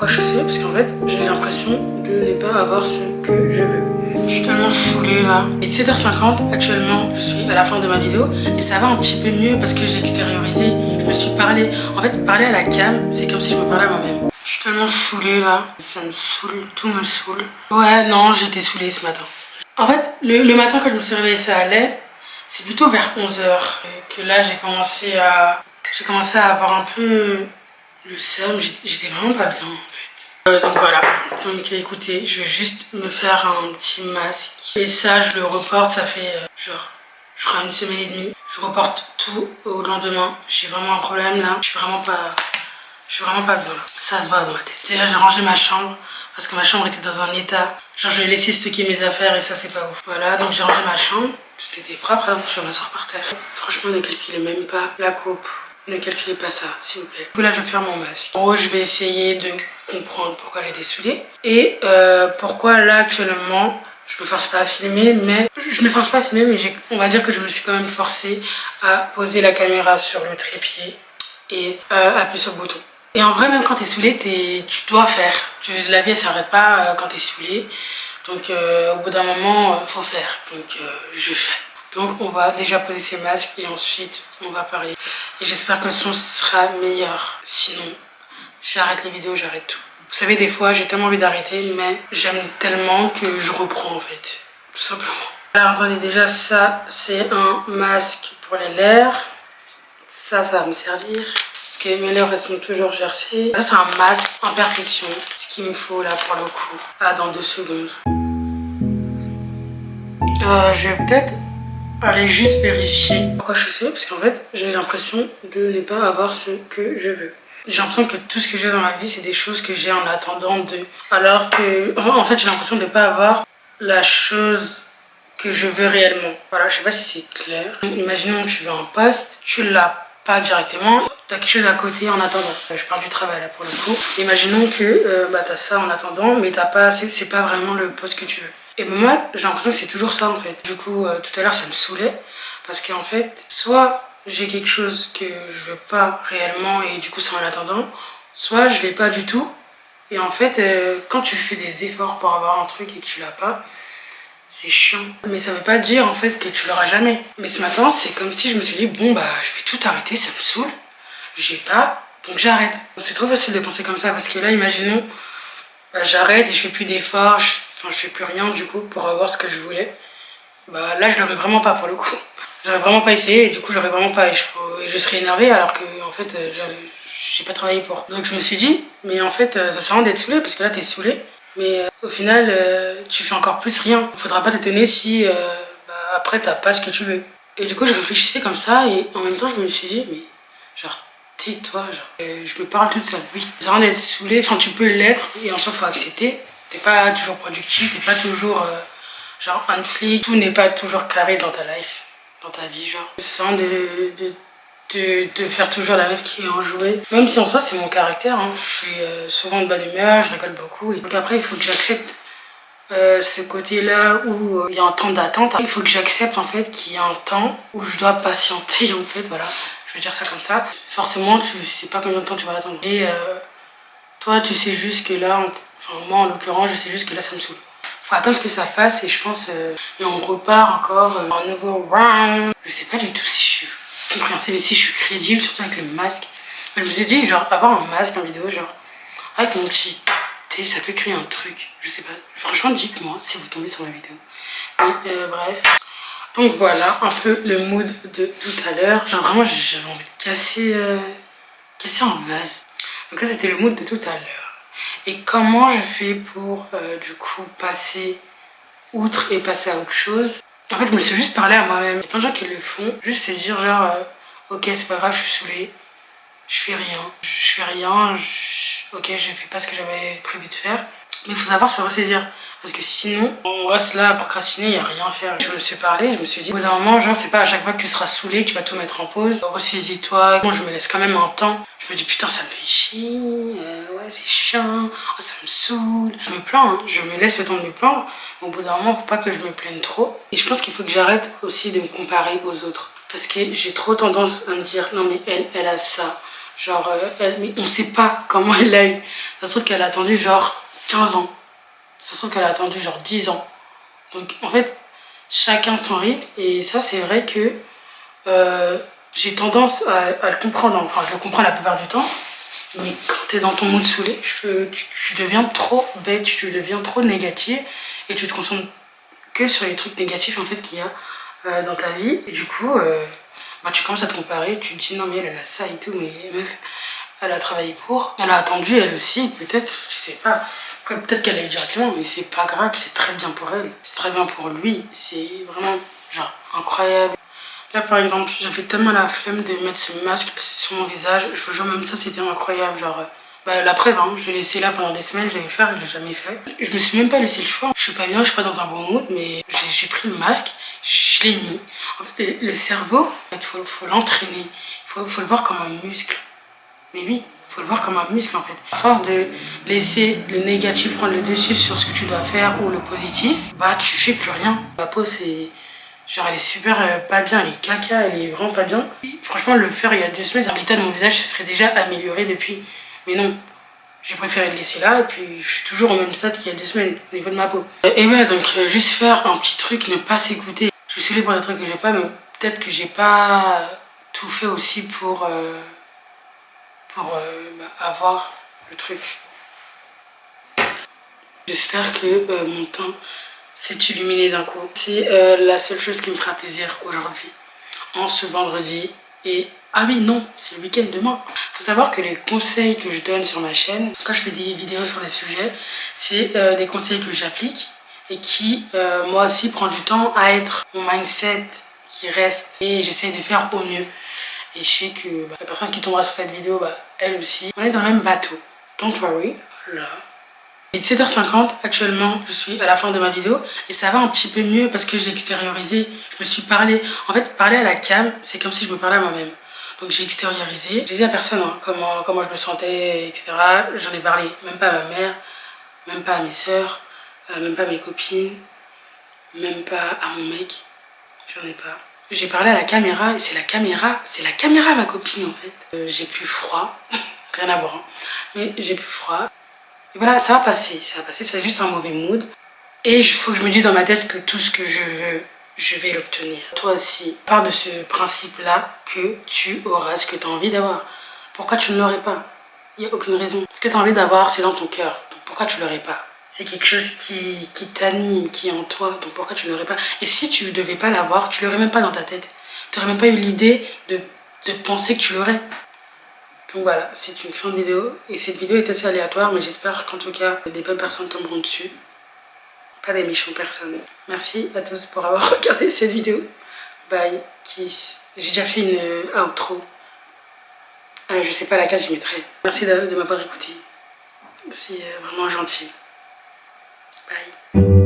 Pourquoi je suis saoulée? Parce qu'en fait, j'ai l'impression de ne pas avoir ce que je veux. Je suis tellement saoulée là. Il est 17h50, actuellement je suis à la fin de ma vidéo et ça va un petit peu mieux parce que j'ai extériorisé, je me suis parlé. En fait, parler à la cam, c'est comme si je me parlais à moi-même. Je suis tellement saoulée là, ça me saoule, tout me saoule. Ouais, non, j'étais saoulée ce matin. En fait, le matin quand je me suis réveillée, ça allait. C'est plutôt vers 11h que là j'ai commencé à avoir un peu le seum. J'étais vraiment pas bien en fait. Donc voilà, donc écoutez, je vais juste me faire un petit masque. Et ça, je le reporte, ça fait genre, je crois 1 semaine et demie. Je reporte tout au lendemain. J'ai vraiment un problème là. Je suis vraiment pas bien là. Ça se voit dans ma tête. Déjà, j'ai rangé ma chambre parce que ma chambre était dans un état. Genre, je laissé stocker mes affaires et ça, c'est pas ouf. Voilà, donc j'ai rangé ma chambre. Tout était propre, donc je m'asseoir par terre. Franchement, ne calculez même pas la coupe. Ne calculez pas ça, s'il vous plaît. Du coup, là, je vais faire mon masque. En gros, je vais essayer de comprendre pourquoi j'étais saoulée. Et pourquoi là, actuellement, je me force pas à filmer, mais... on va dire que je me suis quand même forcée à poser la caméra sur le trépied et appuyer sur le bouton. Et en vrai, même quand t'es saoulée, tu dois faire. La vie, elle s'arrête pas quand t'es saoulée. Donc, au bout d'un moment, faut faire. Donc, je fais. Donc on va déjà poser ces masques et ensuite on va parler. Et j'espère que le son sera meilleur. Sinon, j'arrête les vidéos, j'arrête tout. Vous savez, des fois j'ai tellement envie d'arrêter, mais j'aime tellement que je reprends en fait. Tout simplement. Alors attendez, déjà ça c'est un masque pour les lèvres. Ça va me servir. Parce que mes lèvres elles sont toujours gercées. Ça c'est un masque en perfection. Ce qu'il me faut là pour le coup. Ah, dans 2 secondes. Je vais peut-être allez juste vérifier pourquoi je suis saoulée, parce qu'en fait j'ai l'impression de ne pas avoir ce que je veux. J'ai l'impression que tout ce que j'ai dans ma vie c'est des choses que j'ai en attendant de. Alors que en fait j'ai l'impression de ne pas avoir la chose que je veux réellement. Voilà, je sais pas si c'est clair. Imaginons que tu veux un poste, tu l'as pas directement, tu as quelque chose à côté en attendant. Je parle du travail là pour le coup. Imaginons que tu as ça en attendant, mais t'as pas, c'est pas vraiment le poste que tu veux. Et moi, j'ai l'impression que c'est toujours ça en fait. Du coup, tout à l'heure, ça me saoulait. Parce qu'en fait, soit j'ai quelque chose que je veux pas réellement et du coup, c'est en attendant. Soit je l'ai pas du tout. Et en fait, quand tu fais des efforts pour avoir un truc et que tu l'as pas, c'est chiant. Mais ça veut pas dire en fait que tu l'auras jamais. Mais ce matin, c'est comme si je me suis dit, bon bah, je vais tout arrêter, ça me saoule. J'ai pas, donc j'arrête. C'est trop facile de penser comme ça parce que là, imaginons, bah, j'arrête et je fais plus d'efforts. Je fais plus rien du coup pour avoir ce que je voulais. Bah là je l'aurais vraiment pas pour le coup. J'aurais vraiment pas essayé et du coup j'aurais vraiment pas. Et je serais énervée alors que en fait j'ai pas travaillé pour. Donc je me suis dit, mais en fait ça sert à rien d'être saoulée parce que là t'es saoulée. Mais au final tu fais encore plus rien. Faudra pas t'étonner si après t'as pas ce que tu veux. Et du coup je réfléchissais comme ça et en même temps je me suis dit, mais genre tais-toi, genre. Je me parle toute seule, oui. Ça sert à rien d'être saoulée, enfin tu peux l'être et en soi faut accepter. T'es pas toujours productif, t'es pas toujours genre un flic, tout n'est pas toujours carré dans ta life, dans ta vie, genre. Sans de faire toujours la meuf qui est enjouée. Même si en soi c'est mon caractère, hein. Je suis souvent de bonne humeur, je rigole beaucoup. Donc après il faut que j'accepte ce côté-là où il y a un temps d'attente. Il faut que j'accepte en fait qu'il y a un temps où je dois patienter en fait, voilà. Je vais dire ça comme ça. Forcément tu sais pas combien de temps tu vas attendre. Et toi tu sais juste que là, enfin moi en l'occurrence je sais juste que là ça me saoule. Faut attendre que ça passe et je pense et on repart encore un nouveau round. Je sais pas du tout si je suis compréhensible et si je suis crédible, surtout avec le masque. Mais je me suis dit genre avoir un masque en vidéo, genre avec mon petit thé, ça peut créer un truc. Je sais pas. Franchement dites-moi si vous tombez sur la vidéo. Et bref. Donc voilà un peu le mood de tout à l'heure. Genre vraiment j'avais envie de casser un vase. Donc ça c'était le mood de tout à l'heure. Et comment je fais pour du coup passer outre et passer à autre chose. En fait je me suis juste parlé à moi-même. Il y a plein de gens qui le font. Juste se dire genre ok c'est pas grave, je suis saoulée. Je fais rien. Ok je fais pas ce que j'avais prévu de faire. Mais il faut savoir se ressaisir. Parce que sinon, on reste là à procrastiner, il n'y a rien à faire. Je me suis parlé, je me suis dit, au bout d'un moment, genre, c'est pas à chaque fois que tu seras saoulé, tu vas tout mettre en pause. Ressaisis-toi. Bon, je me laisse quand même un temps. Je me dis, putain, ça me fait chier. Ouais, c'est chiant. Oh, ça me saoule. Je me plains, hein. Je me laisse le temps de me plaindre. Mais au bout d'un moment, faut pas que je me plaigne trop. Et je pense qu'il faut que j'arrête aussi de me comparer aux autres. Parce que j'ai trop tendance à me dire, non, mais elle a ça. Genre, mais on sait pas comment elle l'a eu. Ça se trouve qu'elle a attendu genre 15 ans. Ça se trouve qu'elle a attendu genre 10 ans. Donc en fait, chacun son rythme. Et ça, c'est vrai que j'ai tendance à le comprendre. Enfin, je le comprends la plupart du temps. Mais quand tu es dans ton mood saoulé, tu deviens trop bête, tu deviens trop négative. Et tu te concentres que sur les trucs négatifs en fait qu'il y a dans ta vie. Et du coup, bah, tu commences à te comparer. Tu te dis non mais elle a ça et tout. Mais meuf, elle a travaillé pour. Elle a attendu elle aussi, peut-être, tu sais pas. Après, peut-être qu'elle l'a eu directement, mais c'est pas grave, c'est très bien pour elle. C'est très bien pour lui. C'est vraiment, genre, incroyable. Là, par exemple, j'avais tellement la flemme de mettre ce masque sur mon visage. Je vous jure, même ça, c'était incroyable. Genre, bah, la preuve, hein, je l'ai laissé là pendant des semaines, je vais le faire, je l'ai jamais fait. Je me suis même pas laissé le choix. Je suis pas bien, je suis pas dans un bon mood, mais j'ai pris le masque, je l'ai mis. En fait, le cerveau, il faut l'entraîner. Faut le voir comme un muscle. Mais oui, faut le voir comme un muscle en fait. À force de laisser le négatif prendre le dessus sur ce que tu dois faire ou le positif, bah tu fais plus rien. Ma peau c'est... Genre elle est super pas bien, elle est caca, elle est vraiment pas bien. Et franchement le faire il y a 2 semaines, l'état de mon visage se serait déjà amélioré depuis. Mais non, j'ai préféré le laisser là et puis je suis toujours au même stade qu'il y a 2 semaines au niveau de ma peau. Et ouais donc juste faire un petit truc, ne pas s'écouter. Je suis désolée pour les trucs que j'ai pas, mais peut-être que j'ai pas tout fait aussi pour bah, avoir le truc. J'espère que mon teint s'est illuminé d'un coup. C'est la seule chose qui me fera plaisir aujourd'hui, en ce vendredi. Et ah oui, non, c'est le week-end demain. Faut savoir que les conseils que je donne sur ma chaîne, quand je fais des vidéos sur les sujets, c'est des conseils que j'applique et qui, moi aussi, prend du temps à être mon mindset qui reste. Et j'essaie de faire au mieux. Et je sais que bah, la personne qui tombera sur cette vidéo, bah, elle aussi, on est dans le même bateau. Don't worry, là. Il est 17h50, actuellement je suis à la fin de ma vidéo et ça va un petit peu mieux parce que j'ai extériorisé, je me suis parlé. En fait, parler à la cam, c'est comme si je me parlais à moi-même. Donc j'ai extériorisé, j'ai dit à personne hein, comment je me sentais, etc. J'en ai parlé, même pas à ma mère, même pas à mes soeurs, même pas à mes copines, même pas à mon mec, j'en ai pas. J'ai parlé à la caméra et c'est la caméra ma copine en fait. J'ai plus froid, rien à voir, hein. Mais j'ai plus froid. Et voilà, ça va passer, c'est juste un mauvais mood. Et il faut que je me dise dans ma tête que tout ce que je veux, je vais l'obtenir. Toi aussi, pars de ce principe-là que tu auras ce que tu as envie d'avoir. Pourquoi tu ne l'aurais pas? Il n'y a aucune raison. Ce que tu as envie d'avoir, c'est dans ton cœur. Donc pourquoi tu ne l'aurais pas? C'est quelque chose qui t'anime, qui est en toi. Donc pourquoi tu ne l'aurais pas? Et si tu ne devais pas l'avoir, tu ne l'aurais même pas dans ta tête. Tu n'aurais même pas eu l'idée de penser que tu l'aurais. Donc voilà, c'est une fin de vidéo. Et cette vidéo est assez aléatoire, mais j'espère qu'en tout cas, des bonnes personnes tomberont dessus. Pas des méchantes personnes. Merci à tous pour avoir regardé cette vidéo. Bye, kiss. J'ai déjà fait une outro. Je sais pas laquelle je mettrai. Merci de m'avoir écouté. C'est vraiment gentil. Bye.